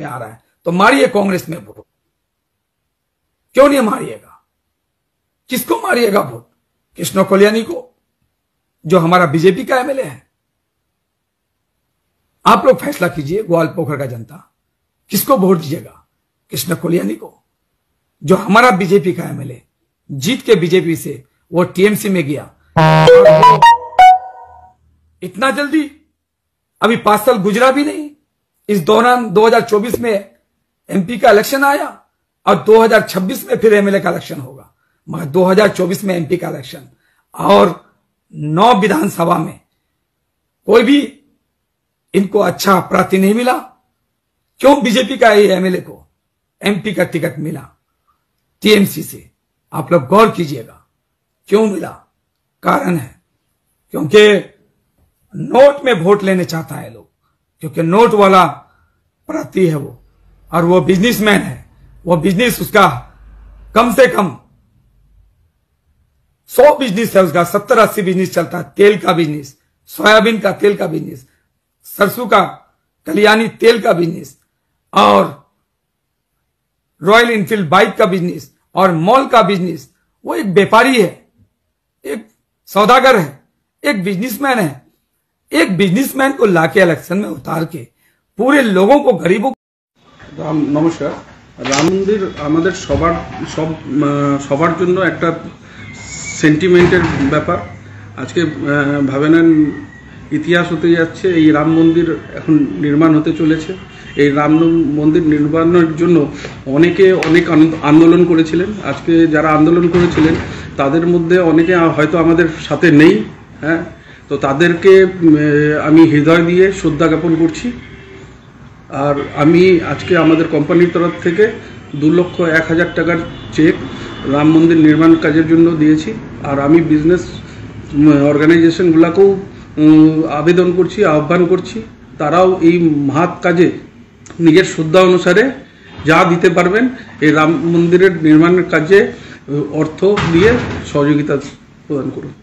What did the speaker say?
में आ रहा है तो मारिए कांग्रेस में वोट, क्यों नहीं मारिएगा? किसको मारिएगा वोट? कृष्ण कल्याणी को, जो हमारा बीजेपी का एमएलए है। आप लोग फैसला कीजिए, ग्वालपोखर का जनता, किसको वोट दीजिएगा? कृष्ण कल्याणी को, जो हमारा बीजेपी का एमएलए जीत के बीजेपी से वो टीएमसी में गया। इतना जल्दी, अभी 5 साल गुजरा भी नहीं। इस दौरान 2024 में एमपी का इलेक्शन आया और 2026 में फिर एमएलए का इलेक्शन होगा, मगर 2024 में एमपी का इलेक्शन और 9 विधानसभा में कोई भी इनको अच्छा प्रार्थी नहीं मिला। क्यों बीजेपी का ये एमएलए को एमपी का टिकट मिला टीएमसी से? आप लोग गौर कीजिएगा, क्यों मिला? कारण है क्योंकि नोट में वोट लेने चाहता है लोग, क्योंकि नोट वाला प्रार्थी है वो, और वो बिजनेसमैन है। वो बिजनेस उसका कम से कम 100 बिजनेस है उसका, 70-80 बिजनेस चलता है। तेल का बिजनेस, सोयाबीन का तेल का बिजनेस, सरसों का कल्याणी तेल का बिजनेस, और रॉयल इनफील्ड बाइक का बिजनेस, और मॉल का बिजनेस। वो एक व्यापारी है, एक सौदागर है, एक बिजनेसमैन है। एक बिजनेसमैन को लाके इलेक्शन में उतार के पूरे लोगों को, गरीबों को। नमस्कार। राम मंदिर আমাদের সবার জন্য একটা সেন্টিমেন্টের ব্যাপার। আজকে ভাবে নেন ইতিহাস হতে যাচ্ছে। এই রাম মন্দির এখন নির্মাণ হতে চলেছে। এই রাম মন্দির নির্মাণের জন্য অনেকে অনেক আন্দোলন করেছিলেন। আজকে যারা আন্দোলন করেছিলেন তাদের মধ্যে অনেকে হয়তো আমাদের সাথে নেই। হ্যাঁ, তো তাদেরকে আমি হৃদয় দিয়ে শ্রদ্ধা জ্ঞাপন করছি। আর আমি আজকে আমাদের কোম্পানির তরফ থেকে 2,01,000 টাকার চেক রাম মন্দির নির্মাণ কাজের জন্য দিয়েছি। আর আমি বিজনেস অর্গানাইজেশনগুলোকেও আবেদন করছি, আহ্বান করছি, তারাও এই মহৎ কাজে নিজের শ্রদ্ধা অনুসারে যা দিতে পারবেন এই রাম মন্দিরের নির্মাণের কাজে অর্থ দিয়ে সহযোগিতা প্রদান করুন।